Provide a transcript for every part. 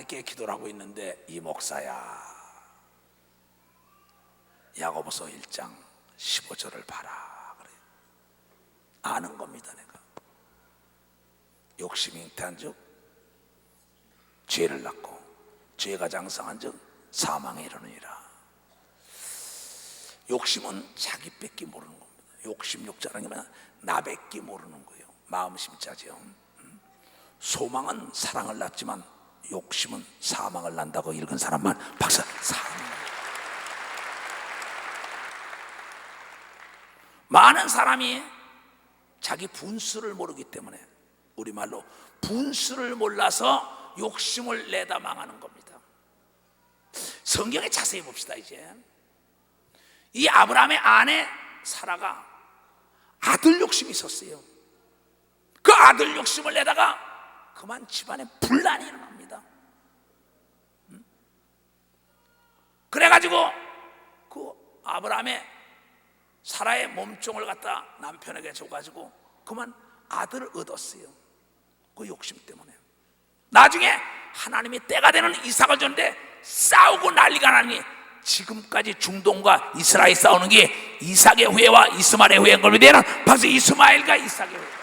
하나님께 기도를 하고 있는데 이 목사야 야고보서 1장 15절을 봐라 그래. 아는 겁니다. 내가 욕심이 잉태한즉 죄를 낳고 죄가 장성한즉 사망에 이르느니라. 욕심은 자기 뺏기 모르는 겁니다. 욕심욕자라는 게 뭐냐? 나 뺏기 모르는 거예요. 마음 심자죠. 소망은 사랑을 낳지만 욕심은 사망을 낳는다고 읽은 사람만 박사. 사망. 많은 사람이 자기 분수를 모르기 때문에, 우리말로 분수를 몰라서 욕심을 내다 망하는 겁니다. 성경에 자세히 봅시다. 이제 이 아브라함의 아내 사라가 아들 욕심이 있었어요. 그 아들 욕심을 내다가 그만 집안에 분란이 일어납니다. 그래가지고 그 아브라함의 사라의 몸종을 갖다 남편에게 줘가지고 그만 아들을 얻었어요. 그 욕심 때문에. 나중에 하나님이 때가 되는 이삭을 줬는데 싸우고 난리가 나니 지금까지 중동과 이스라엘 싸우는 게 이삭의 후예와 이스마엘의 후예인 걸 믿으면 바로 이스마엘과 이삭의 후예다.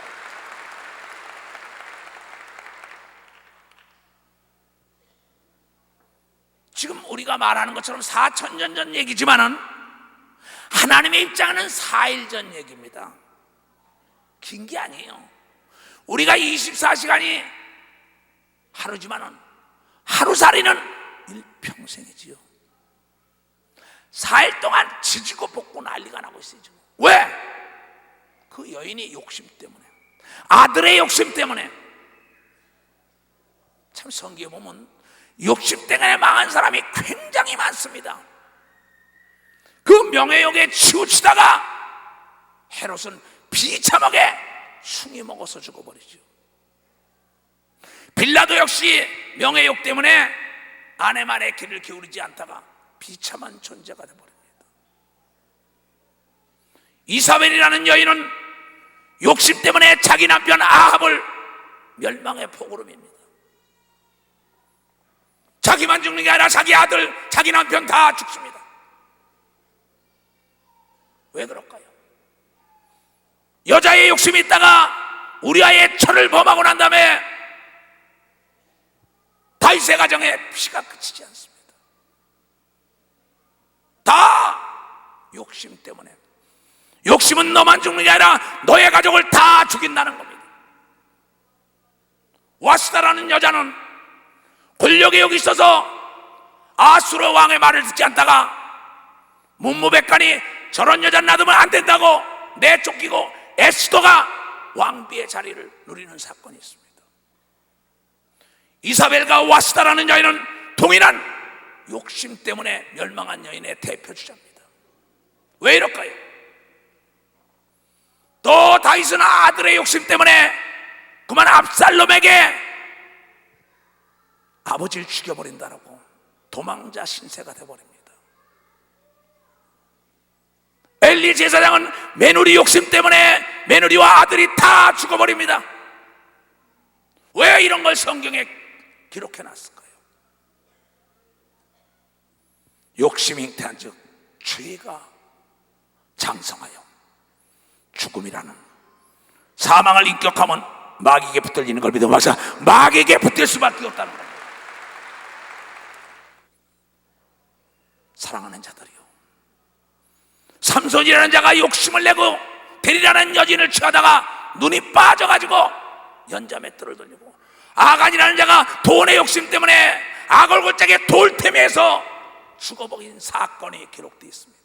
지금 우리가 말하는 것처럼 4,000년 전 얘기지만은 하나님의 입장에는 4일 전 얘기입니다. 긴 게 아니에요. 우리가 24시간이 하루지만은 하루살이는 일평생이지요. 4일 동안 지지고 볶고 난리가 나고 있어요. 지금. 왜? 그 여인이 욕심 때문에, 아들의 욕심 때문에. 참 성경에 보면 욕심 때문에 망한 사람이 굉장히 많습니다. 그 명예욕에 치우치다가 헤롯은 비참하게 숭이 먹어서 죽어버리죠. 빌라도 역시 명예욕 때문에 아내 말에 귀를 기울이지 않다가 비참한 존재가 되어버립니다. 이사벨이라는 여인은 욕심 때문에 자기 남편 아합을 멸망의 폭으로 밉니다. 자기만 죽는 게 아니라 자기 아들, 자기 남편 다 죽습니다. 왜 그럴까요? 여자의 욕심이 있다가 우리아의 철을 범하고 난 다음에 다윗의 가정에 피가 그치지 않습니다. 다 욕심 때문에. 욕심은 너만 죽는 게 아니라 너의 가족을 다 죽인다는 겁니다. 와스다라는 여자는 권력에 여기 있어서 아수르 왕의 말을 듣지 않다가 문무백관이 저런 여자 놔두면 안 된다고 내쫓기고 에스더가 왕비의 자리를 누리는 사건이 있습니다. 이사벨과 와스다라는 여인은 동일한 욕심 때문에 멸망한 여인의 대표주자입니다. 왜 이럴까요? 또 다윗은 아들의 욕심 때문에 그만 압살롬에게 아버지를 죽여버린다라고 도망자 신세가 되어버립니다. 엘리 제사장은 며느리 욕심 때문에 며느리와 아들이 다 죽어버립니다. 왜 이런 걸 성경에 기록해놨을까요? 욕심이 잉태한즉 죄가 장성하여 죽음이라는 사망을 인격하면 마귀에게 붙들리는 걸 믿어 마사 마귀에게 붙들 수밖에 없다는 겁니다. 사랑하는 자들이요, 삼손이라는 자가 욕심을 내고 데리라는 여진을 취하다가 눈이 빠져가지고 연자맷돌을 돌리고, 아간이라는 자가 돈의 욕심 때문에 아골골짜기에 돌템에서 죽어버린 사건이 기록되어 있습니다.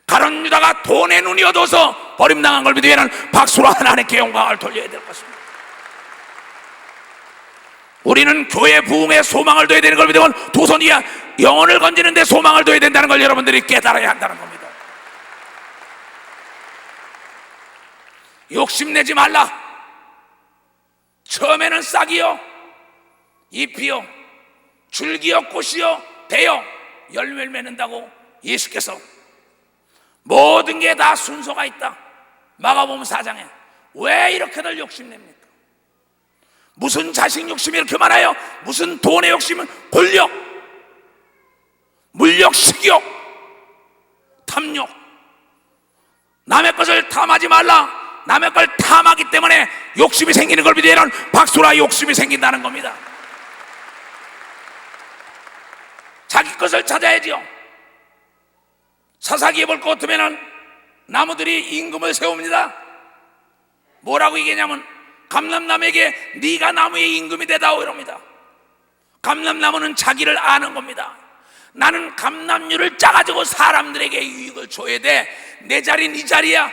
가룟 유다가 돈의 눈이 어두워서 버림당한 걸 믿으면 박수로 하나님께 영광을 돌려야 될 것입니다. 우리는 교회 부흥에 소망을 둬야 되는 걸 믿으면 두 손이야 영혼을 건지는데 소망을 둬야 된다는 걸 여러분들이 깨달아야 한다는 겁니다. 욕심내지 말라. 처음에는 싹이요, 잎이요, 줄기요, 꽃이요, 대요, 열매를 맺는다고 예수께서 모든 게 다 순서가 있다. 마가복음 4장에 왜 이렇게들 욕심냅니까? 무슨 자식 욕심이 이렇게 많아요? 무슨 돈의 욕심은 권력, 물력, 식욕, 탐욕. 남의 것을 탐하지 말라. 남의 걸 탐하기 때문에 욕심이 생기는 걸 믿으면 박수라 욕심이 생긴다는 겁니다. 자기 것을 찾아야지요. 사사기에 볼 것 같으면 나무들이 임금을 세웁니다. 뭐라고 얘기하냐면 감람나무에게 네가 나무의 임금이 되다오 이럽니다. 감람나무는 자기를 아는 겁니다. 나는 감람류를 짜가지고 사람들에게 유익을 줘야 돼. 내 자리는 이 자리야.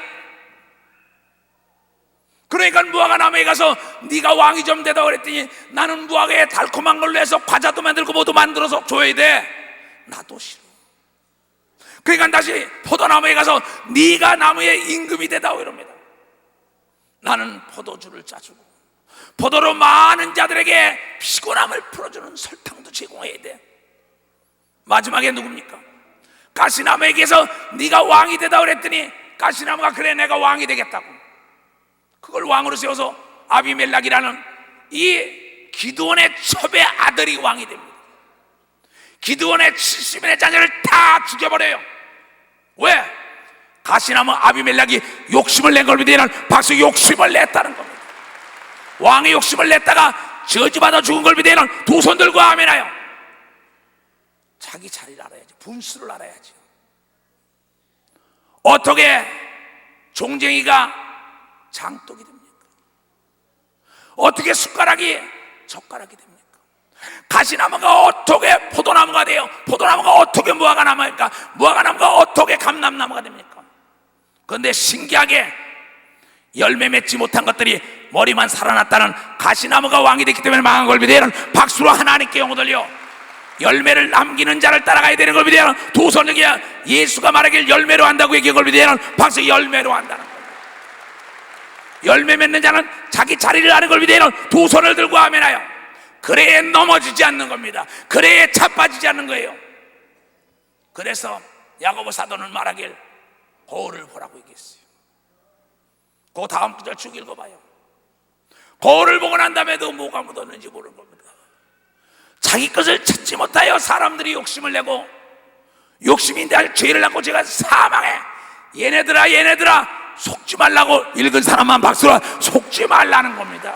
그러니까 무화과 나무에 가서 네가 왕이 좀 되다오 그랬더니 나는 무화과에 달콤한 걸로 해서 과자도 만들고 뭐도 만들어서 줘야 돼. 나도 싫어. 그러니까 다시 포도나무에 가서 네가 나무의 임금이 되다오 이럽니다. 나는 포도주를 짜주고 포도로 많은 자들에게 피곤함을 풀어주는 설탕도 제공해야 돼. 마지막에 누굽니까? 가시나무에게서 네가 왕이 되다 그랬더니 가시나무가 그래 내가 왕이 되겠다고 그걸 왕으로 세워서 아비멜락이라는 이 기드온의 첩의 아들이 왕이 됩니다. 기드온의 70인의 자녀를 다 죽여버려요. 왜? 가시나무 아비멜락이 욕심을 낸 걸 믿으면 박수 욕심을 냈다는 겁니다. 왕의 욕심을 냈다가 저주받아 죽은 걸 믿으면 두 손 들고 아멘하여. 자기 자리를 알아야지. 분수를 알아야지. 어떻게 종쟁이가 장독이 됩니까? 어떻게 숟가락이 젓가락이 됩니까? 가시나무가 어떻게 포도나무가 돼요? 포도나무가 어떻게 무화과나무입니까? 무화과나무가 어떻게 감람나무가 됩니까? 그런데 신기하게 열매 맺지 못한 것들이 머리만 살아났다는 가시나무가 왕이 됐기 때문에 망한 걸 믿으면 박수로 하나님께 영광 돌려. 열매를 남기는 자를 따라가야 되는 걸 믿으면 두 손을 들고 예수가 말하길 열매로 한다고 얘기한 걸 믿으면 박수 열매로 한다는 거예요. 열매 맺는 자는 자기 자리를 아는 걸 믿으면 두 손을 들고 아멘하여. 그래야 넘어지지 않는 겁니다. 그래야 자빠지지 않는 거예요. 그래서 야고보 사도는 말하길 거울을 보라고 얘기했어요. 그 다음 구절 쭉 읽어봐요. 거울을 보고 난 다음에도 뭐가 묻었는지 모르는 겁니다. 자기 것을 찾지 못하여 사람들이 욕심을 내고 욕심이 날 죄를 낳고 제가 사망해. 얘네들아 속지 말라고 읽은 사람만 박수라 속지 말라는 겁니다.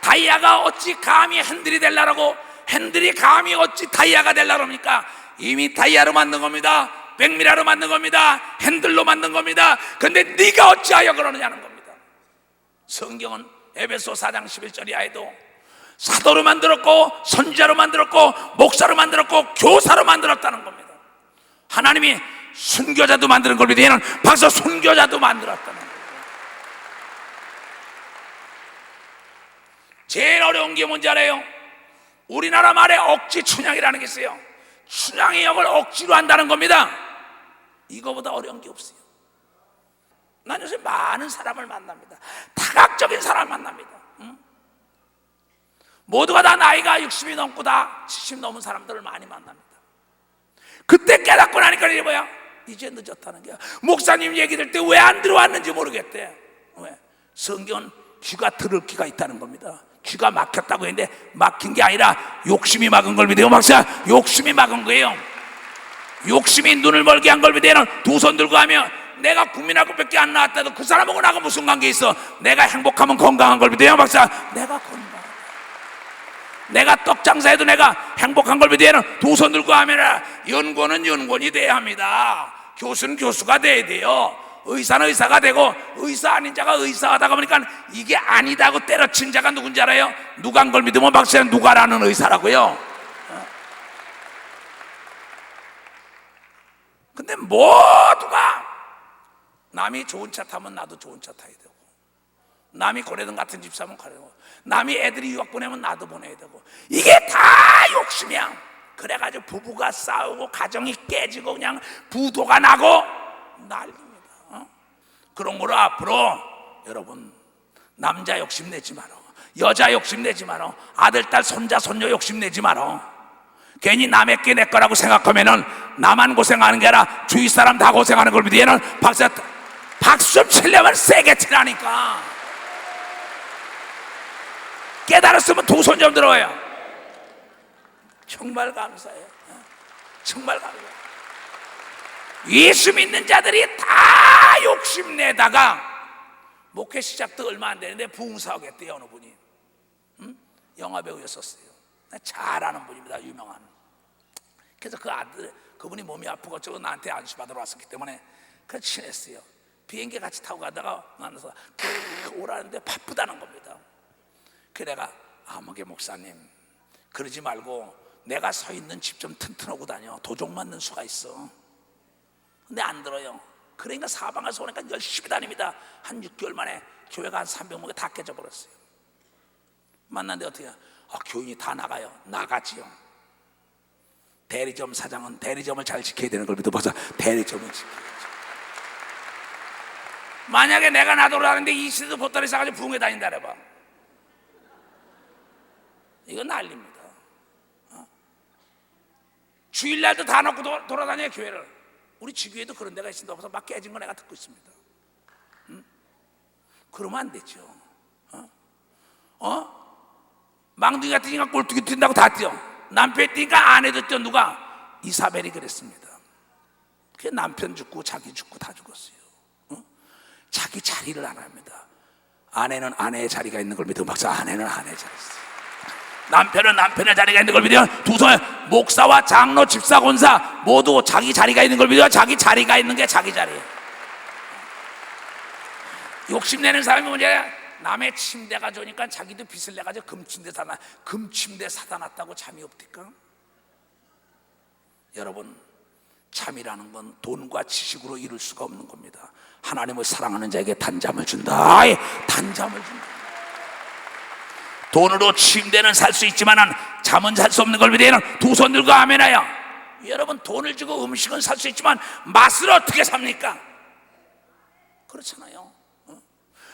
다이아가 어찌 감히 핸들이 되려고 핸들이 감히 어찌 다이아가 되려고 합니까? 이미 다이아로 만든 겁니다. 백미라로 만든 겁니다. 핸들로 만든 겁니다. 그런데 네가 어찌하여 그러느냐는 겁니다. 성경은 에베소 4장 11절 이하에도 사도로 만들었고 선지자로 만들었고 목사로 만들었고 교사로 만들었다는 겁니다. 하나님이 순교자도 만드는 걸 믿으면 박수 순교자도 만들었다는 겁니다. 제일 어려운 게 뭔지 알아요? 우리나라 말에 억지 춘향이라는 게 있어요. 춘향의 역을 억지로 한다는 겁니다. 이거보다 어려운 게 없어요. 난 요새 많은 사람을 만납니다. 다각적인 사람을 만납니다. 모두가 다 나이가 60이 넘고 다 70 넘은 사람들을 많이 만납니다. 그때 깨닫고 나니까 이게 뭐야? 이제 늦었다는 거야. 목사님 얘기 들 때 왜 안 들어왔는지 모르겠대. 왜? 성경은 귀가 들을 귀가 있다는 겁니다. 귀가 막혔다고 했는데 막힌 게 아니라 욕심이 막은 걸 믿어요. 박사 욕심이 막은 거예요. 욕심이 눈을 멀게 한 걸 믿어요. 두 손 들고 하면 내가 국민학교밖에 안 나왔다도 그 사람하고 나하고 무슨 관계 있어? 내가 행복하면 건강한 걸 믿어요. 박사 내가 건강 내가 떡 장사해도 내가 행복한 걸 믿어요. 두 손 들고 하면 연구원은 연구원이 돼야 합니다. 교수는 교수가 돼야 돼요. 의사는 의사가 되고 의사 아닌 자가 의사하다가 보니까 이게 아니다고 때려친 자가 누군지 알아요? 누가 한 걸 믿으면 박사는 누가라는 의사라고요. 근데 모두가 남이 좋은 차 타면 나도 좋은 차 타야 되고 남이 고래등 같은 집 사면 가야 되고 남이 애들이 유학 보내면 나도 보내야 되고 이게 다 욕심이야. 그래가지고 부부가 싸우고 가정이 깨지고 그냥 부도가 나고 난립니다. 그런 거로 앞으로 여러분 남자 욕심 내지 마라. 여자 욕심 내지 마라. 아들, 딸, 손자, 손녀 욕심 내지 마라. 괜히 남의 게 내 거라고 생각하면은 나만 고생하는 게 아니라 주위 사람 다 고생하는 걸 믿으면은 박수 좀 치려면 세게 치라니까. 깨달았으면 두 손 좀 들어요. 정말 감사해요. 정말 감사해요. 예수 믿는 자들이 다 욕심내다가 목회 시작도 얼마 안 되는데 부흥사역했대요. 어느 분이 영화배우였었어요. 잘 아는 분입니다. 유명한. 그래서 그 아들, 그분이 몸이 아프고 저거 나한테 안수받으러 왔었기 때문에 그래서 친했어요. 비행기 같이 타고 가다가 만나서 오라는데 바쁘다는 겁니다. 그래 내가 아무개 목사님 그러지 말고 내가 서 있는 집 좀 튼튼하고 다녀. 도둑 맞는 수가 있어. 근데 안 들어요. 그러니까 사방에서 오니까 열심히 다닙니다. 한 6개월 만에 교회가 한 300명이 다 깨져버렸어요. 만났는데 어떻게 해요? 교인이 다 나가요. 나가지요. 대리점 사장은 대리점을 잘 지켜야 되는 걸 믿어보자. 대리점을 지켜야죠. 만약에 내가 나도라는데 이 시대도 보따리 싸가지고 부흥회 다닌다 그래봐. 이거 난리입니다. 주일날도 다 놓고 돌아다녀요 교회를. 우리 지교에도 그런 데가 있습니다. 그래서 막 깨진 거 내가 듣고 있습니다. 그러면 안 되죠. 망둥이 같으니까 꼴뚜기 뛴다고 다 뛰어. 남편이 뛰니까 아내도 뛰어. 누가? 이사벨이 그랬습니다. 그 남편 죽고 자기 죽고 다 죽었어요. 자기 자리를 안 합니다. 아내는 아내의 자리가 있는 걸 믿으면 박사, 아내는 아내의 자리 있어요. 남편은 남편의 자리가 있는 걸 믿으면 두 손에 목사와 장로, 집사, 권사 모두 자기 자리가 있는 걸 믿으면 자기 자리가 있는 게 자기 자리예요. 욕심내는 사람이 뭐냐? 남의 침대가 좋으니까 자기도 빚을 내가지고 금침대 사다 놨다고 잠이 없디까? 여러분, 잠이라는 건 돈과 지식으로 이룰 수가 없는 겁니다. 하나님을 사랑하는 자에게 단잠을 준다. 아예 단잠을 준다. 돈으로 침대는 살 수 있지만 잠은 살 수 없는 걸 믿어요. 두 손 들고 아멘하여. 여러분, 돈을 주고 음식은 살 수 있지만 맛을 어떻게 삽니까? 그렇잖아요.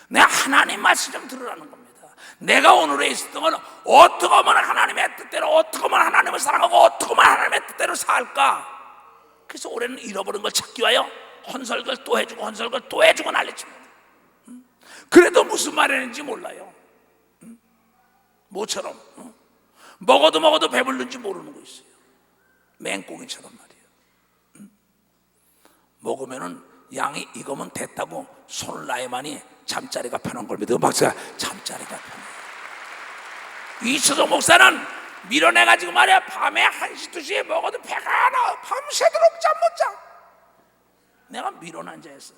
내가 하나님 말씀 좀 들으라는 겁니다. 내가 오늘에 있었던 건 어떻게 하면 하나님의 뜻대로, 어떻게 하면 하나님을 사랑하고 어떻게 하면 하나님의 뜻대로 살까? 그래서 올해는 잃어버린 걸 찾기 위하여 헌설걸 또 해주고 헌설걸 또 해주고 난리칩니다. 그래도 무슨 말이었는지 몰라요. 모처럼 먹어도 배불른지 모르는 거 있어요. 맹꽁이처럼 말이에요. 먹으면은 양이 익으면 됐다고 손을 놔야만이 잠자리가 편한 걸 믿어. 박사, 잠자리가 편해요. 이수정 목사는 밀어내가지고 말이야, 밤에 1시 2시에 먹어도 배가 나. 밤새도록 잠 못 자. 내가 밀어난 자였어요.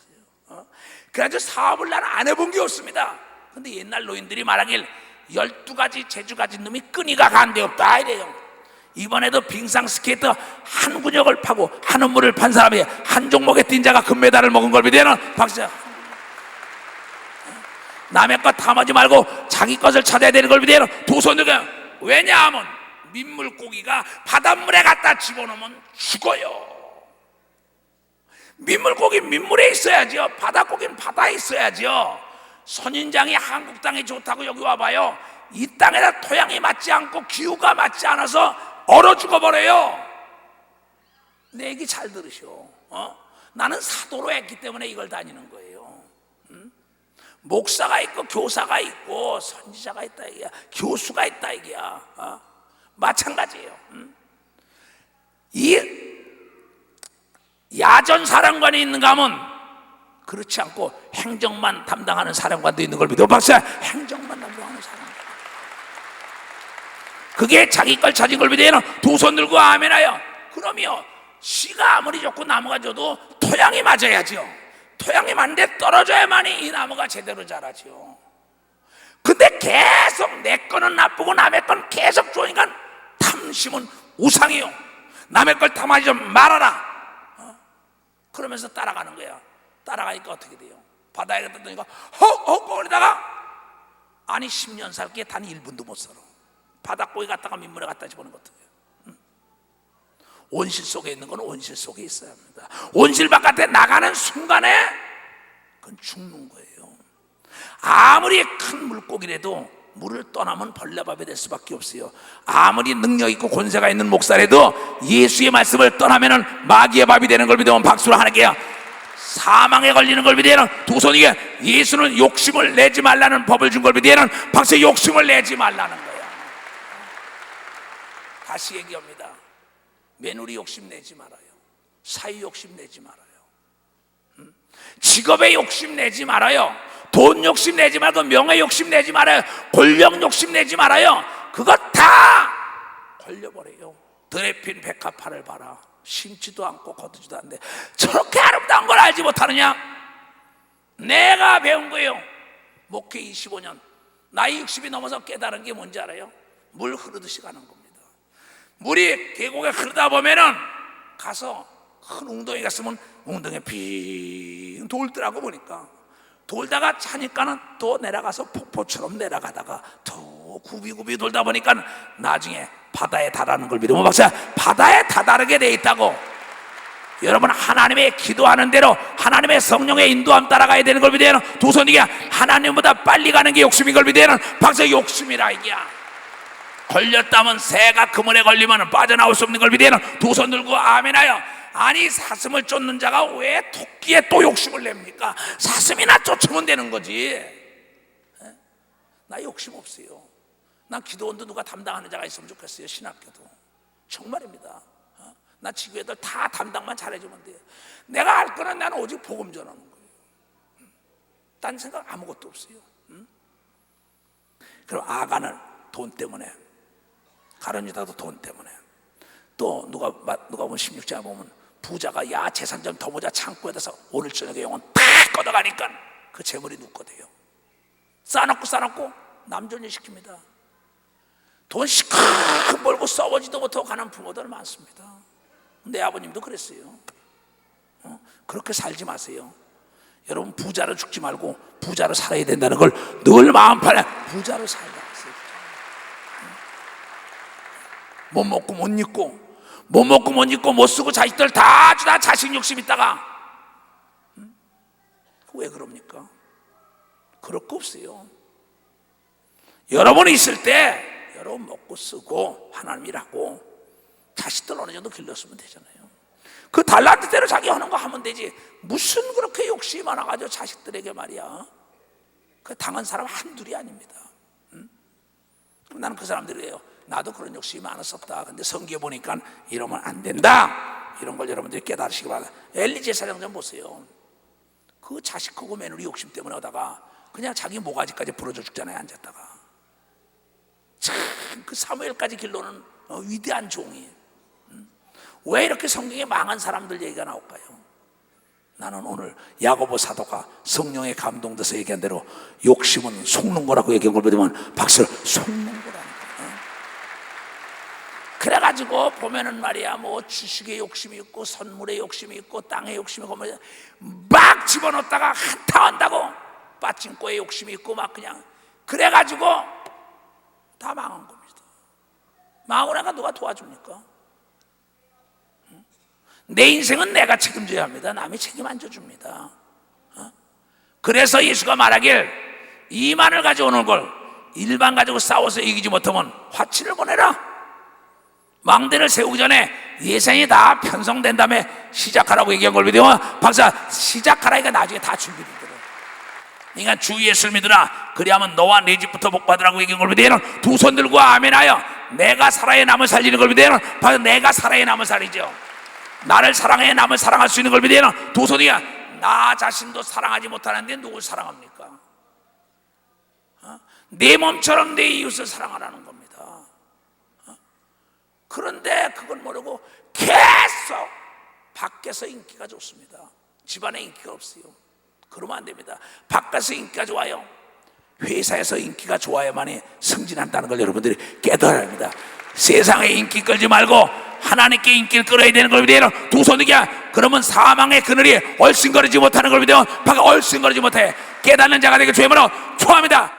그래가지고 사업을 나는 안 해본 게 없습니다. 근데 옛날 노인들이 말하길 12가지 재주 가진 놈이 끈이가 간데 없다 이래요. 이번에도 빙상 스케이터 한 근육을 파고 한 음물을 판 사람이 한 종목에 뛴 자가 금메달을 먹은 걸 믿어요. 박사, 남의 것 탐하지 말고 자기 것을 찾아야 되는 걸 믿어요. 두 손 들고. 왜냐하면 민물고기가 바닷물에 갖다 집어넣으면 죽어요. 민물고기 민물에 있어야죠. 바닷고기는 바다에 있어야죠. 선인장이 한국 땅이 좋다고 여기 와봐요. 이 땅에다 토양이 맞지 않고 기후가 맞지 않아서 얼어 죽어버려요. 내 얘기 잘 들으시오. 나는 사도로 했기 때문에 이걸 다니는 거예요. 목사가 있고 교사가 있고 선지자가 있다 이게야. 교수가 있다 이게야. 마찬가지예요. 이 야전 사령관이 있는가 하면 그렇지 않고 행정만 담당하는 사령관도 있는 걸 믿어. 박사, 행정만 담당하는 사령관. 그게 자기 걸 찾은 걸 믿어요. 두 손 들고 아멘하여. 그러면 씨가 아무리 좋고 나무가 좋도 토양이 맞아야죠. 토양이 맞는데 떨어져야만이 이 나무가 제대로 자라죠. 근데 계속 내 거는 나쁘고 남의 건 계속 좋으니까 탐심은 우상이요. 남의 걸 탐하지 좀 말아라. 그러면서 따라가는 거야. 따라가니까 어떻게 돼요? 바다에 갔다 보니까 헉헉거리다가 아니 10년 살기에 단 1분도 못 살아. 바닷고기 갔다가 민물에 갖다 집어넣는 것 같아요. 온실 속에 있는 건 온실 속에 있어야 합니다. 온실 바깥에 나가는 순간에 그건 죽는 거예요. 아무리 큰 물고기라도 물을 떠나면 벌레밥이 될 수밖에 없어요. 아무리 능력 있고 권세가 있는 목사라도 예수의 말씀을 떠나면은 마귀의 밥이 되는 걸 믿으면 박수를 하나님께 사망에 걸리는 걸 비대는 두 손이게 예수는 욕심을 내지 말라는 법을 준 걸 비대는 박사 욕심을 내지 말라는 거야. 다시 얘기합니다. 며느리 욕심 내지 말아요. 사위 욕심 내지 말아요. 직업에 욕심 내지 말아요. 돈 욕심 내지 말고 명예 욕심 내지 말아요. 권력 욕심 내지 말아요. 그거 다 걸려버려요. 드레핀 백합화를 봐라. 심지도 않고 거두지도 않는데 저렇게 아름다운 걸 알지 못하느냐? 내가 배운 거예요. 목회 25년 나이 60이 넘어서 깨달은 게 뭔지 알아요? 물 흐르듯이 가는 겁니다. 물이 계곡에 흐르다 보면은 가서 큰 웅덩이 갔으면 웅덩이에 빙 돌더라고. 보니까 돌다가 차니까는 또 내려가서 폭포처럼 내려가다가 더 굽이굽이 돌다 보니까 나중에 바다에 달하는 걸 믿으면 박사 바다에 다다르게 돼 있다고. 여러분 하나님의 기도하는 대로 하나님의 성령의 인도함 따라가야 되는 걸 믿어야 하는 두 손이야. 하나님보다 빨리 가는 게 욕심인 걸 믿어야 하는 박사 욕심이라 이게야. 걸렸다면 새가 그물에 걸리면 빠져나올 수 없는 걸 믿어야 하는 두 손 들고 아멘하여. 아니 사슴을 쫓는 자가 왜 토끼에 또 욕심을 냅니까? 사슴이나 쫓으면 되는 거지. 나 욕심 없어요. 난 기도원도 누가 담당하는 자가 있으면 좋겠어요. 신학교도 정말입니다. 나 지구 애들 다 담당만 잘해주면 돼요. 내가 할 거는 나는 오직 복음 전하는 거예요. 딴 생각 아무것도 없어요. 그럼 아간을 돈 때문에, 가룟유다도 돈 때문에, 또 누가 보면 16장에 보면 부자가 야 재산 좀 더 모자 창고에다서 오늘 저녁에 영혼 다 걷어가니까 그 재물이 눕거든요. 싸놓고 남존여 시킵니다. 돈 시큰 벌고 써보지도 못하고 가는 부모들 많습니다. 내 아버님도 그랬어요. 그렇게 살지 마세요. 여러분 부자로 죽지 말고 부자로 살아야 된다는 걸 늘 마음판에 부자로 살라 했어요. 못 먹고 못 입고 못 쓰고 자식들 다 주다 자식 욕심 있다가 왜 그럽니까? 그럴 거 없어요. 여러분이 있을 때 여러분 먹고 쓰고 하나님 일하고 자식들 어느 정도 길렀으면 되잖아요. 그 달란트대로 자기 하는 거 하면 되지. 무슨 그렇게 욕심이 많아가지고 자식들에게 말이야. 그 당한 사람 한둘이 아닙니다. 나는 그 사람들이에요. 나도 그런 욕심이 많았었다. 근데 성경에 보니까 이러면 안 된다. 이런 걸 여러분들이 깨달으시기 바랍니다. 엘리 제사장 좀 보세요. 그 자식하고 며느리 욕심 때문에 하다가 그냥 자기 모가지까지 부러져 죽잖아요. 앉았다가. 참 그 사무엘까지 길러는 위대한 종이. 왜 이렇게 성경에 망한 사람들 얘기가 나올까요? 나는 오늘 야고보 사도가 성령에 감동돼서 얘기한 대로 욕심은 속는 거라고 얘기한 걸 보면 박수를 속는 거라는 거예요. 그래가지고 보면은 말이야 뭐 주식에 욕심이 있고 선물에 욕심이 있고 땅에 욕심이 있고 막 집어넣다가 한타한다고 빠찡코에 욕심이 있고 막 그냥 그래가지고 다 망한 겁니다. 망하니까 누가 도와줍니까? 내 인생은 내가 책임져야 합니다. 남이 책임 안 져줍니다. 그래서 예수가 말하길 2만을 가져오는 걸 1만 가지고 싸워서 이기지 못하면 화치를 보내라. 왕대를 세우기 전에 예산이 다 편성된 다음에 시작하라고 얘기한 걸 믿으면 박사 시작하라니까 나중에 다 준비되더라. 그러니까 주 예수를 믿으라. 그리하면 너와 네 집부터 복받으라고 얘기한 걸 믿으면 두 손 들고 아멘하여 내가 살아야 남을 살리는 걸 믿으면 바로 내가 살아야 남을 살리죠. 나를 사랑해 남을 사랑할 수 있는 걸 믿으면 두 손이야. 나 자신도 사랑하지 못하는데 누굴 사랑합니까? 내 몸처럼 내 이웃을 사랑하라는 겁니다. 그런데 그건 모르고 계속 밖에서 인기가 좋습니다. 집안에 인기가 없어요. 그러면 안 됩니다. 밖에서 인기가 좋아요. 회사에서 인기가 좋아야만이 승진한다는 걸 여러분들이 깨달아야 합니다. 세상에 인기 끌지 말고 하나님께 인기를 끌어야 되는 걸 믿어요. 두 손이야. 그러면 사망의 그늘이 얼씬거리지 못하는 걸 믿어요. 밖에 얼씬거리지 못해. 깨닫는 자가 되길 주의 이름으로 축원합니다.